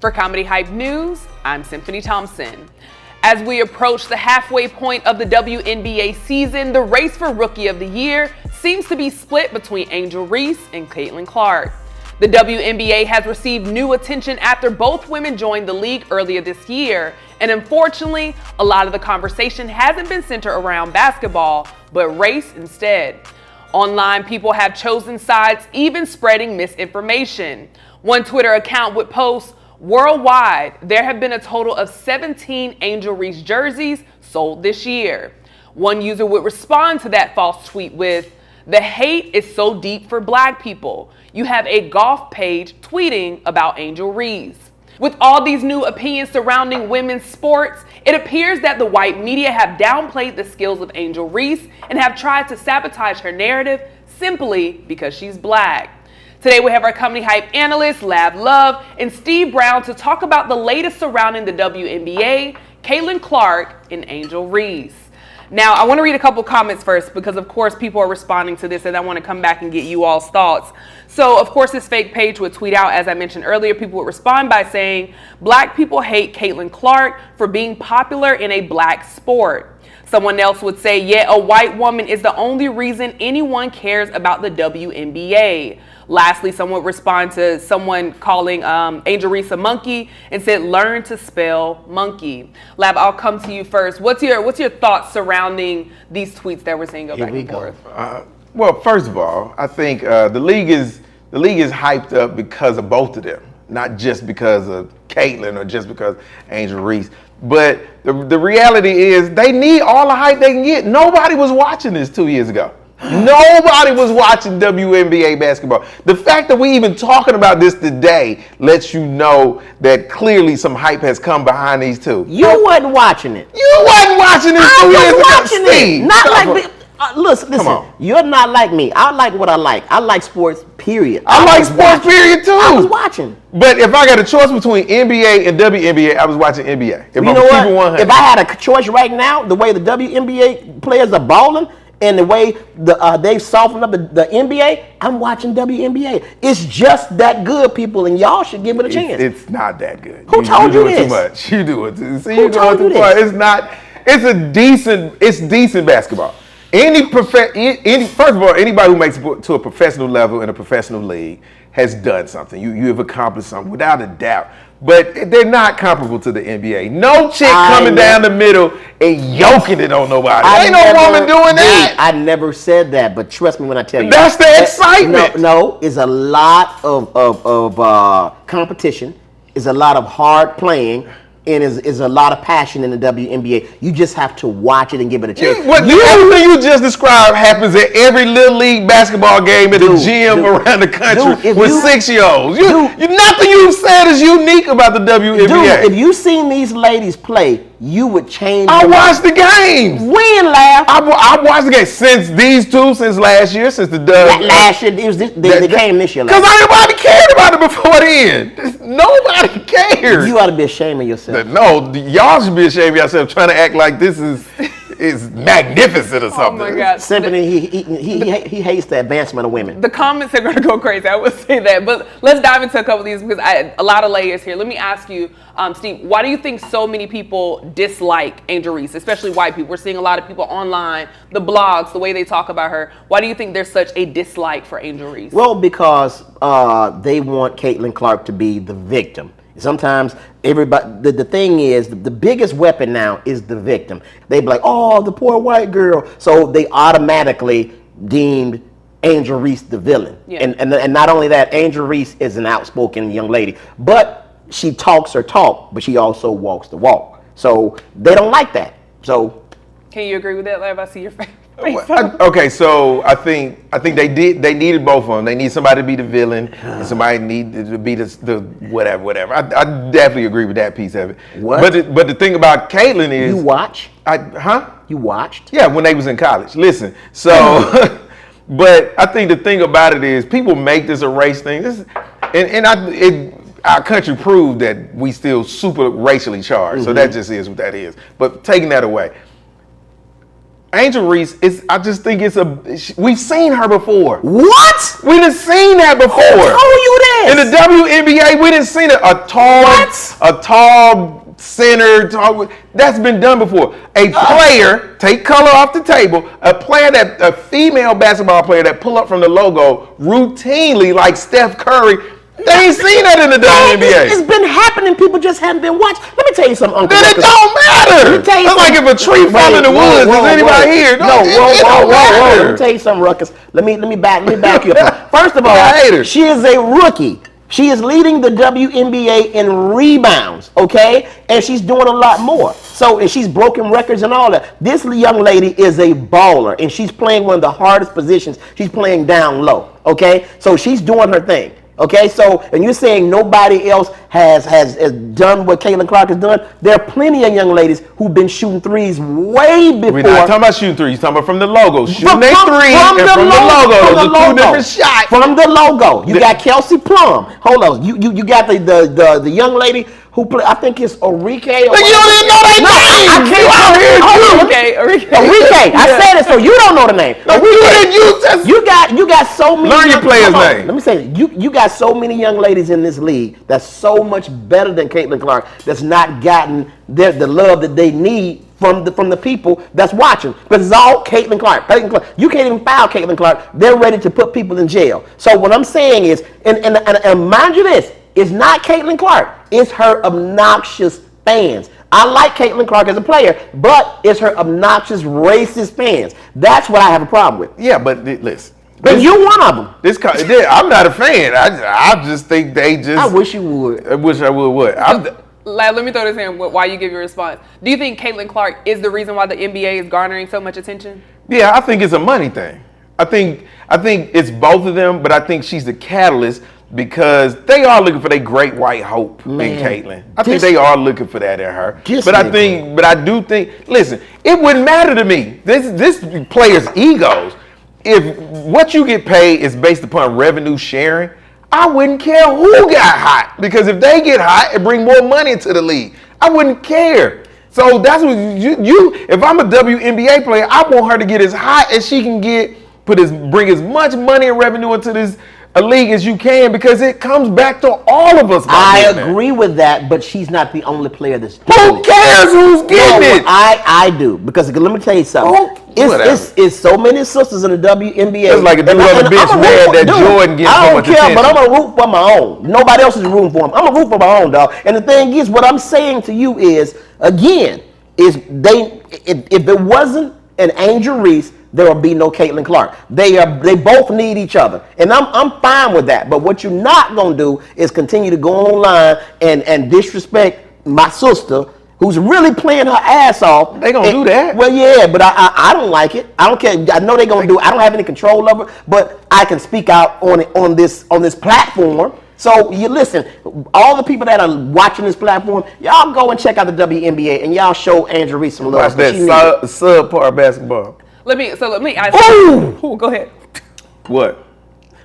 For Comedy Hype News, I'm Symphony Thompson. As we approach the halfway point of the WNBA season, the race for Rookie of the Year seems to be split between Angel Reese and Caitlyn Clark. The WNBA has received new attention after both women joined the league earlier this year, and unfortunately, a lot of the conversation hasn't been centered around basketball, but race instead. Online, people have chosen sides, even spreading misinformation. One Twitter account would post, "Worldwide, there have been a total of 17 Angel Reese jerseys sold this year." One user would respond to that false tweet with, "The hate is so deep for Black people. You have a golf page tweeting about Angel Reese." With all these new opinions surrounding women's sports, it appears that the white media have downplayed the skills of Angel Reese and have tried to sabotage her narrative simply because she's Black. Today we have our Comedy Hype analysts, Lab Love and Steve Brown, to talk about the latest surrounding the WNBA, Caitlyn Clark, and Angel Reese. Now, I want to read a couple comments first because, of course, people are responding to this and I want to come back and get you all's thoughts. So, of course, this fake page would tweet out, as I mentioned earlier, people would respond by saying, "Black people hate Caitlyn Clark for being popular in a Black sport." Someone else would say, "Yet a white woman is the only reason anyone cares about the WNBA." Lastly, someone would respond to someone calling Angel Reese a monkey and said, "Learn to spell monkey." Lab, I'll come to you first. What's your thoughts surrounding these tweets that we're seeing go back and forth? Well, first of all, I think the league is hyped up because of both of them, not just because of Caitlyn or just because Angel Reese. But the reality is they need all the hype they can get. Nobody was watching this 2 years ago. Nobody was watching WNBA basketball. The fact that we even talking about this today lets you know that clearly some hype has come behind these two. You wasn't watching it. You wasn't watching this 2 years ago. I was watching Steve, it. Not like me. Listen. Come on. You're not like me. I like what I like. I like sports, period. I like sports, period, too. I was watching. But if I got a choice between NBA and WNBA, I was watching NBA. You know what? If I had a choice right now, the way the WNBA players are balling and the way they've softened up the NBA, I'm watching WNBA. It's just that good, people, and y'all should give it a chance. It's not that good. Who told you this? Too much. You do it too. See, Who told you this? It's not. It's decent basketball. First of all, anybody who makes it to a professional level in a professional league has done something. You have accomplished something without a doubt. But they're not comparable to the NBA. No chick coming down the middle and yoking it on nobody. Ain't no woman doing that. I never said that, but trust me when I tell you. That's the excitement. No, it's a lot of competition. It's a lot of hard playing. And is a lot of passion in the WNBA. You just have to watch it and give it a chance. Everything you just described happens at every little league basketball game at a gym around the country with 6-year-olds. Nothing you've said is unique about the WNBA. If you seen these ladies play, you would change. I watched the games. When, Laugh? I watched the games since last year, since the last year. They came this year. Because nobody cared about it before then. Nobody cares. You ought to be ashamed of yourself. No, y'all should be ashamed of yourself trying to act like this is magnificent or something. Oh my God. Symphony, he hates the advancement of women. The comments are going to go crazy. I would say that. But let's dive into a couple of these because a lot of layers here. Let me ask you, Steve, why do you think so many people dislike Angel Reese, especially white people? We're seeing a lot of people online, the blogs, the way they talk about her. Why do you think there's such a dislike for Angel Reese? Well, because they want Caitlyn Clark to be the victim. Sometimes everybody, the thing is, the biggest weapon now is the victim. They be like, "Oh, the poor white girl." So they automatically deemed Angel Reese the villain. Yeah. And not only that, Angel Reese is an outspoken young lady, but she talks her talk, but she also walks the walk. So they don't like that. So can you agree with that, Lav? I see your face. Okay, so I think they needed both of them. They need somebody to be the villain, and somebody needed to be the whatever. I definitely agree with that piece of it. What? But the thing about Caitlyn is you watch. You watched? Yeah, when they was in college. Listen, so but I think the thing about it is people make this a race thing. Our country proved that we still super racially charged. So that just is what that is. But taking that away, Angel Reese I just think we've seen her before. What? We done seen that before. Who told you this? In the WNBA, we done seen it. A tall center. That's been done before. A player, take color off the table, a female basketball player that pull up from the logo routinely like Steph Curry. They ain't seen that in the WNBA. It's been happening. People just haven't been watching. Let me tell you something, Uncle. Then it don't matter. It's like if a tree fall in the woods, is anybody here? No, whoa. Let me tell you something, Ruckus. Let me back you up. First of all, she is a rookie. She is leading the WNBA in rebounds, okay? And she's doing a lot more. So, and she's broken records and all that. This young lady is a baller, and she's playing one of the hardest positions. She's playing down low, okay? So she's doing her thing. Okay, so, and you're saying nobody else has done what Caitlyn Clark has done? There are plenty of young ladies who've been shooting threes way before. We're not talking about shooting threes. You're talking about from the logo. Shooting their three and from the logo. Those are two different shots. From the logo. You got Kelsey Plum. Hold on. You got the young lady who play, I think it's Enrique. You don't even know their name. I can't. Enrique. I said it, so you don't know the name. You got so many. Learn your player's name. Let me say, you got so many young ladies in this league that's so much better than Caitlyn Clark that's not gotten the love that they need from the people that's watching. But it's all Caitlyn Clark. You can't even foul Caitlyn Clark. They're ready to put people in jail. So what I'm saying is, and mind you this, it's not Caitlyn Clark. It's her obnoxious fans. I like Caitlyn Clark as a player, but it's her obnoxious racist fans. That's what I have a problem with. Yeah, but listen. But you're one of them. I'm not a fan. I just think they just. I wish you would. I wish I would. What? Let me throw this in while you give your response. Do you think Caitlyn Clark is the reason why the NBA is garnering so much attention? Yeah, I think it's a money thing. I think it's both of them, but I think she's the catalyst because they are looking for their great white hope in Caitlyn. I think they are looking for that in her. But I do think, listen, it wouldn't matter to me. This player's egos. If what you get paid is based upon revenue sharing, I wouldn't care who got hot because if they get hot, it brings more money into the league. I wouldn't care. So that's what if I'm a WNBA player, I want her to get as hot as she can get, bring as much money and revenue into this league as you can because it comes back to all of us. I agree with that, but she's not the only player that's doing it. Who cares who's getting it? I do because let me tell you something. It's so many sisters in the WNBA. It's like a dude on the bench mad that Jordan gets so much attention. I don't care, but I'm going to root for my own. Nobody else is rooting for him. I'm going to root for my own, dog. And the thing is, what I'm saying to you is, again, if it wasn't an Angel Reese, there will be no Caitlyn Clark. They both need each other. And I'm fine with that. But what you're not going to do is continue to go online and disrespect my sister who's really playing her ass off. They gonna do that. Well, yeah, but I don't like it. I don't care. I know they're gonna do it. I don't have any control over it, but I can speak out on this platform. So you listen, all the people that are watching this platform, y'all go and check out the WNBA and y'all show Angel Reese some love. Watch that subpar basketball. Let me ask you. Ooh, go ahead. What?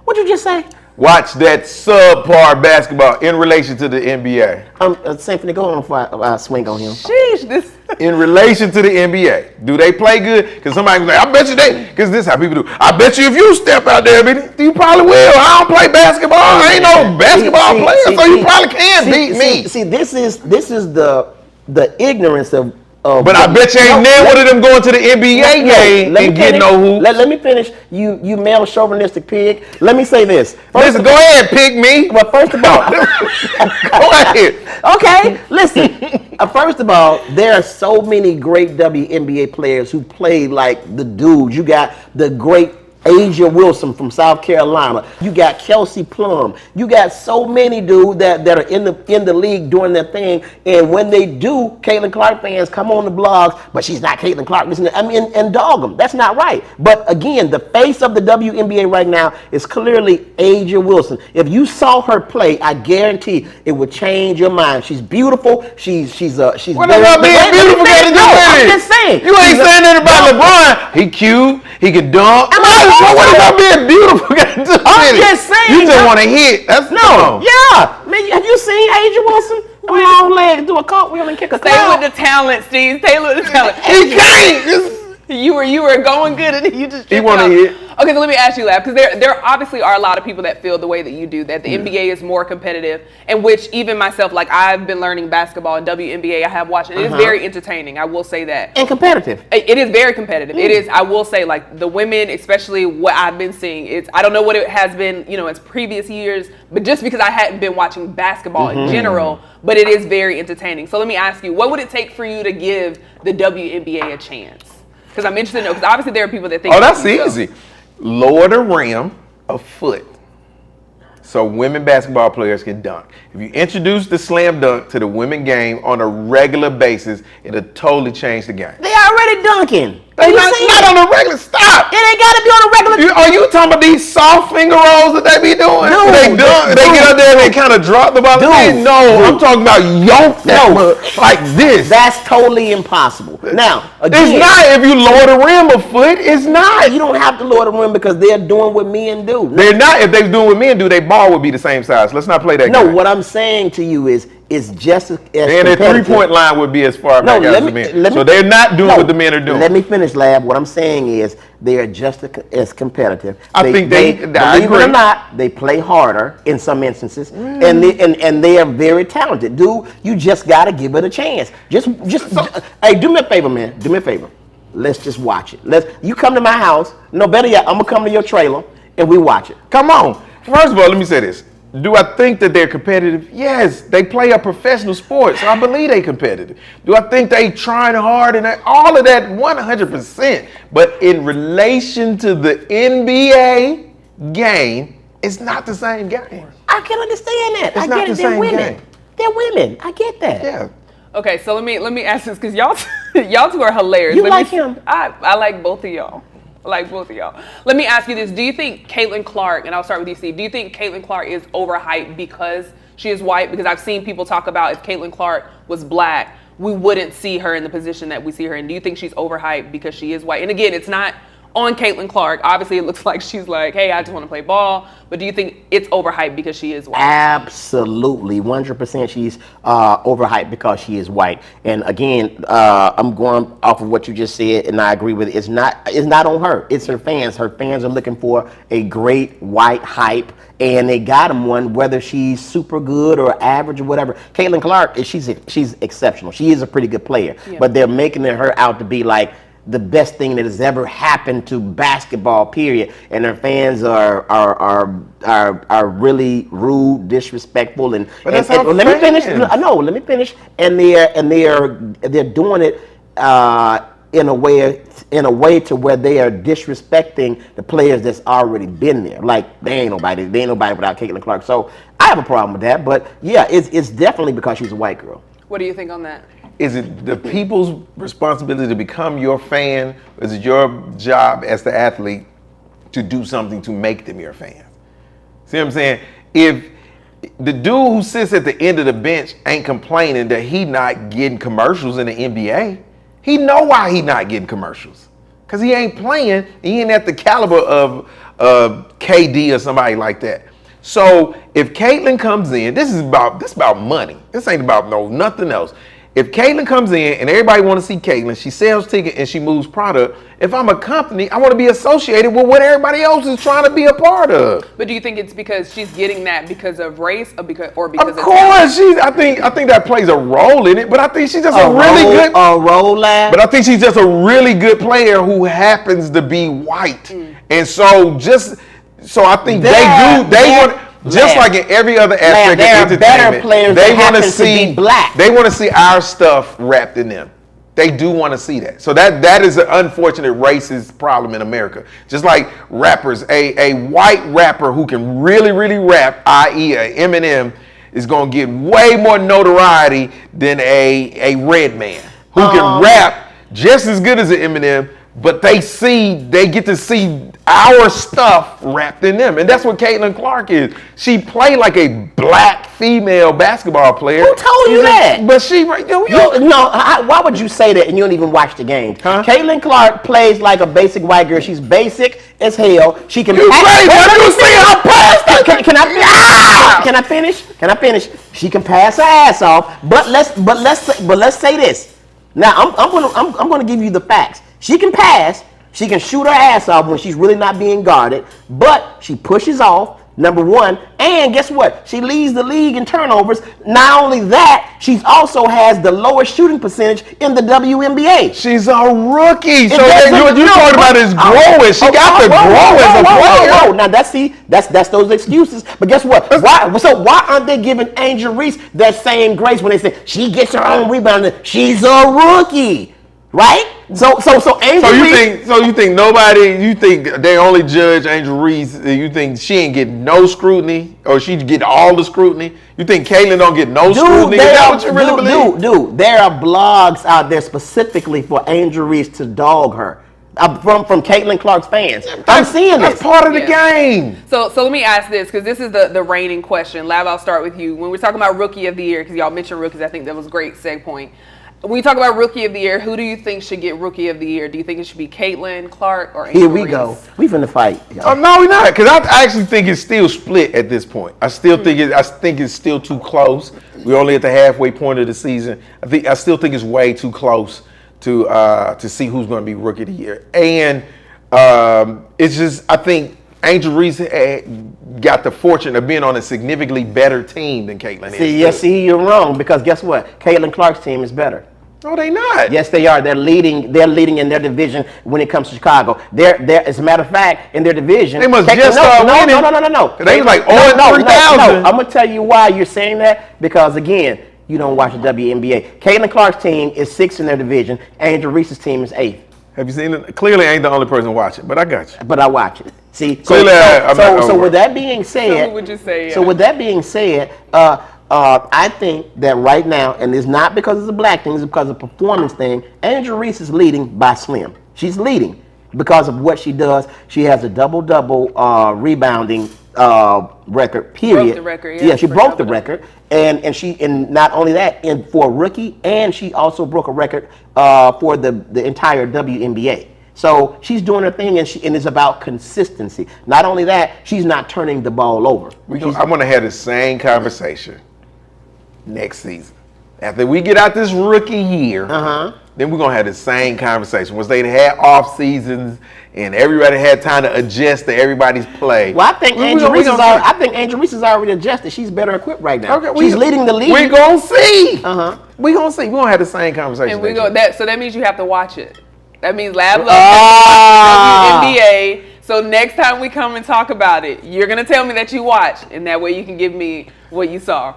What'd you just say? Watch that subpar basketball in relation to the NBA. Symphony, go on before I swing on him. Sheesh, in relation to the NBA, do they play good? Because somebody can say, I bet you because this is how people do. I bet you if you step out there, you probably will. I don't play basketball. I ain't no basketball player, so you probably can beat me. See, this is the ignorance of. But I bet you ain't never one of them going to the NBA game and getting no hoops. Let me finish. You male chauvinistic pig. Let me say this. Listen, go ahead, pick me. Well, first of all, go ahead. Okay, listen. First of all, there are so many great WNBA players who play like the dudes. You got the great Asia Wilson from South Carolina. You got Kelsey Plum. You got so many dudes that are in the league doing their thing. And when they do, Caitlyn Clark fans come on the blogs, but she's not Caitlyn Clark. And dog them. That's not right. But again, the face of the WNBA right now is clearly Asia Wilson. If you saw her play, I guarantee it would change your mind. She's beautiful. She's what about being beautiful got to do with it? I'm just saying. You ain't saying that about LeBron. He cute. He can dunk. What about being beautiful got to do with it? I'm just saying. You just want to hit. Yeah. Man, have you seen Angel Wilson? A long leg, do a cartwheel and kick a Stay with the talent, Steve. Stay with the talent. He can't. You were going good and you just He wanna hit. Okay, so let me ask you that, because there obviously are a lot of people that feel the way that you do, that the NBA is more competitive, and which even myself, like I've been learning basketball and WNBA, I have watched, and it is very entertaining, I will say that. And competitive. It is very competitive. It is, I will say, like the women, especially what I've been seeing, I don't know what it has been, as previous years, but just because I hadn't been watching basketball in general, but it is very entertaining. So let me ask you, what would it take for you to give the WNBA a chance? Because I'm interested to know, because obviously there are people that think. Oh, that's easy. Lower the rim a foot so women basketball players can dunk. If you introduce the slam dunk to the women game on a regular basis, it'll totally change the game. They already dunking. They not on a regular. Stop. It ain't got to be on a regular. Are you talking about these soft finger rolls that they be doing? No, They get up there and they kind of drop the ball. I'm talking about yoke like this. That's totally impossible. Now, again, It's not if you lower the rim a foot. It's not. you don't have to lower the rim because they're doing what men do. They're not. If they're doing what men do, their ball would be the same size. Let's not play that No, game. what I'm saying to you is it's just as And their competitive. 3-point line would be as far back as the men. So they're not doing what the men are doing. Let me finish, Lab. What I'm saying is they are just as competitive. I think I believe agree. it or not, they play harder in some instances, and they are very talented. Dude, you just got to give it a chance. Hey, do me a favor, man. Do me a favor. Let's just watch it. You come to my house. No, better yet, I'm gonna come to your trailer and we watch it. Come on. First of all, let me say this. Do I think that they're competitive? Yes, they play a professional sport, so I believe they're competitive. Do I think they trying hard and all of that 100%? But in relation to the NBA game, it's not the same game. I can understand that. It's not the They're same women. game. They're women. I get that. Yeah. Okay, so let me ask this, because y'all two are hilarious. You like him? I like both of y'all. Let me ask you this. Do you think Caitlyn Clark, and I'll start with you, Steve, do you think Caitlyn Clark is overhyped because she is white? Because I've seen people talk about if Caitlyn Clark was black, we wouldn't see her in the position that we see her in. Do you think she's overhyped because she is white? And again, it's not on Caitlyn Clark. Obviously, it looks like she's like, hey, I just want to play ball. But do you think it's overhyped because she is white? Absolutely, 100% she's overhyped because she is white. And again, I'm going off of what you just said, and I agree with it. It's not on her. It's her fans. Her fans are looking for a great white hype, and they got them one, whether she's super good or average or whatever. Caitlyn Clark, she's exceptional. She is a pretty good player, but they're making her out to be like the best thing that has ever happened to basketball, period. And their fans are really rude, disrespectful, and But that's let me finish. fans. No, let me finish. And they're doing it in a way to where they are disrespecting the players that's already been there. Like they ain't nobody without Caitlyn Clark. So I have a problem with that. But yeah, it's definitely because she's a white girl. What do you think on that? Is it the people's responsibility to become your fan? Or is it your job as the athlete to do something to make them your fan? See what I'm saying? If the dude who sits at the end of the bench ain't complaining that he not getting commercials in the NBA, he know why he not getting commercials. Because he ain't playing, he ain't at the caliber of KD or somebody like that. So if Caitlyn comes in, this is about money. This ain't about nothing else. If Caitlyn comes in and everybody want to see Caitlyn, she sells tickets and she moves product. If I'm a company, I want to be associated with what everybody else is trying to be a part of. But do you think it's because she's getting that because of race or because Of of course, talent? I think that plays a role in it, but I think she's just a really good. But I think she's just a really good player who happens to be white, and so I think they want. Just like in every other aspect of entertainment, better players they want to see black. They want to see our stuff wrapped in them. They do want to see that. So that is an unfortunate racist problem in America. Just like rappers, a white rapper who can really, really rap, i.e. a Eminem, is going to get way more notoriety than a red man who can rap just as good as an Eminem, but they get to see our stuff wrapped in them. And that's what Caitlyn Clark is. She played like a black female basketball player. Who told you that? But she, why would you say that and you don't even watch the game? Huh? Caitlyn Clark plays like a basic white girl. She's basic as hell. She can. You crazy? What you see her pass? Can I finish? Can I finish? She can pass her ass off. But let's say this. Now I'm gonna give you the facts. She can pass. She can shoot her ass off when she's really not being guarded, but she pushes off, number one, and guess what? She leads the league in turnovers. Not only that, she also has the lowest shooting percentage in the WNBA. She's a rookie. So you're talking about is growing. She got to grow as a player. Now that's those excuses. But guess what? Why aren't they giving Angel Reese that same grace when they say she gets her own rebound? She's a rookie. Right? So Angel Reese. You think they only judge Angel Reese? You think she ain't get no scrutiny, or she get all the scrutiny? You think Caitlyn don't get no scrutiny? Is that what you really believe? Dude, there are blogs out there specifically for Angel Reese to dog her. From Caitlyn Clark's fans. I'm seeing this. That's part of the game. So let me ask this, because this is the reigning question. Lav, I'll start with you. When we're talking about Rookie of the Year, because y'all mentioned rookies, I think that was a great seg point. When you talk about Rookie of the Year, who do you think should get Rookie of the Year? Do you think it should be Caitlyn Clark or Angel Reese? Here we go. We finna fight. Oh no, we're not. Because I actually think it's still split at this point. I think it's still too close. We're only at the halfway point of the season. I still think it's way too close to see who's going to be Rookie of the Year. And it's just, I think Angel Reese got the fortune of being on a significantly better team than Caitlyn is. See, you're wrong, because guess what? Caitlyn Clark's team is better. No, they not. Yes, they are. They're leading in their division when it comes to Chicago. They're as a matter of fact, in their division. They must just start winning. No. They was like 3,000. No. I'm gonna tell you why you're saying that, because again, you don't watch the WNBA. Caitlyn Clark's team is 6th in their division. Angel Reese's team is 8th. Have you seen it? Clearly, I ain't the only person watching, but I got you. But I watch it. See, clearly, so with that being said, so who would you say? Yeah. So with that being said, I think that right now, and it's not because it's a black thing, it's because of a performance thing. Angel Reese is leading by slim. She's leading because of what she does. She has a double-double rebounding record. Period. Broke the record. Yeah, she broke the record, and not only that, for a rookie, and she also broke a record for the entire WNBA. So she's doing her thing, and it's about consistency. Not only that, she's not turning the ball over. I'm going to have the same conversation next season. After we get out this rookie year, then we're going to have the same conversation. Once they had off seasons and everybody had time to adjust to everybody's play. Well, I think Angel Reese is already adjusted. She's better equipped right now. Okay, she's leading the league. We're going to see. We're going to see. We're going to have the same conversation. And so that means you have to watch it. That means Lab Love WNBA. So next time we come and talk about it, you're going to tell me that you watched, and that way you can give me what you saw.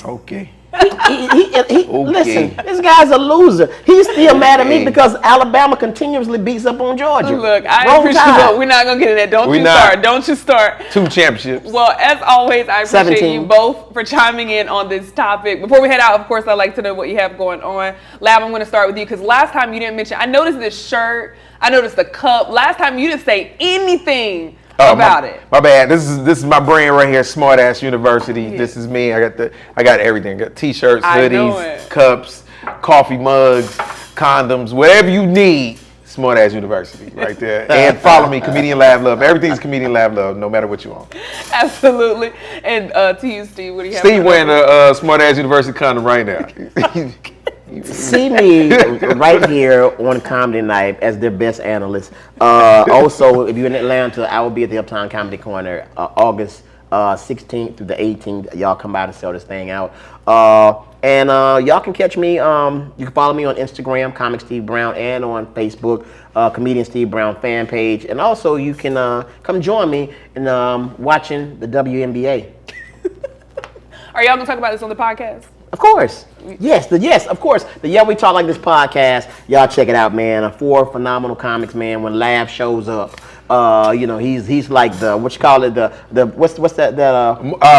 Okay. Listen, this guy's a loser. He's still mad at me because Alabama continuously beats up on Georgia. Look, I appreciate you. We're not going to get into that. Don't you start. 2 championships. Well, as always, I appreciate you both for chiming in on this topic. Before we head out, of course, I'd like to know what you have going on. Lab, I'm going to start with you, because last time you didn't mention, I noticed this shirt, I noticed the cup. Last time you didn't say anything about it. My bad. This is my brand right here, Smart Ass University. Yeah. This is me. I got everything. I got t-shirts, hoodies, cups, coffee mugs, condoms, whatever you need. Smart Ass University right there. And follow me, Comedian Lab Love. Everything's Comedian Lab Love, no matter what you want. Absolutely. And to you, Steve, what do you have? Steve wearing a Smart Ass University condom right now. See me right here on Comedy Night as their best analyst. Also, if you're in Atlanta, I will be at the Uptown Comedy Corner August 16th through the 18th. Y'all come by to sell this thing out. And y'all can catch me. You can follow me on Instagram, Comic Steve Brown, and on Facebook, Comedian Steve Brown fan page. And also, you can come join me in watching the WNBA. Are y'all gonna talk about this on the podcast? Of course. Yes, of course. The Yeah We Talk Like This podcast, y'all check it out, man. 4 phenomenal comics, man. When Lav shows up, he's like the, what you call it, the what's that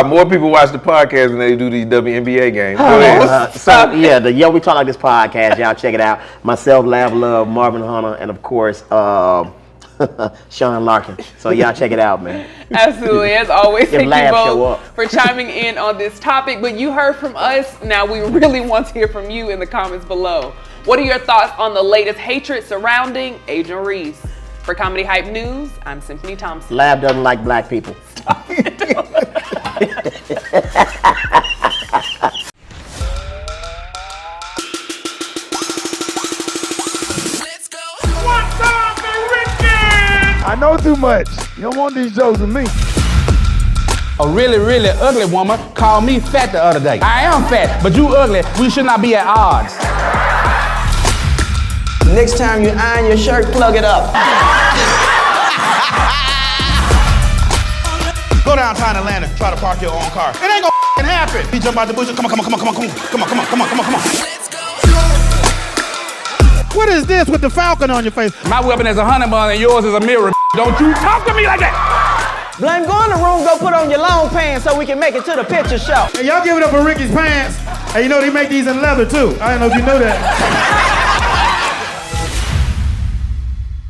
more people watch the podcast than they do these WNBA games. The Yeah We Talk Like This podcast, y'all check it out. Myself, Lav Love, Marvin Hunter, and of course, Sean Larkin. So y'all check it out, man. Absolutely. As always, thank you both for chiming in on this topic. But you heard from us. Now we really want to hear from you in the comments below. What are your thoughts on the latest hatred surrounding Angel Reese? For Comedy Hype News, I'm Symphony Thompson. Lab doesn't like black people. Let's go. know too much. You don't want these jokes with me. A really, really ugly woman called me fat the other day. I am fat, but you ugly. We should not be at odds. Next time you iron your shirt, plug it up. Go downtown Atlanta, try to park your own car. It ain't gonna happen. You jump out the bushes. Come on. What is this with the falcon on your face? My weapon is a honey bun and yours is a mirror. Don't you talk to me like that. Blame, go in the room, go put on your long pants so we can make it to the picture show. Hey, y'all give it up for Ricky's pants. Hey, you know they make these in leather too. I don't know if you know that.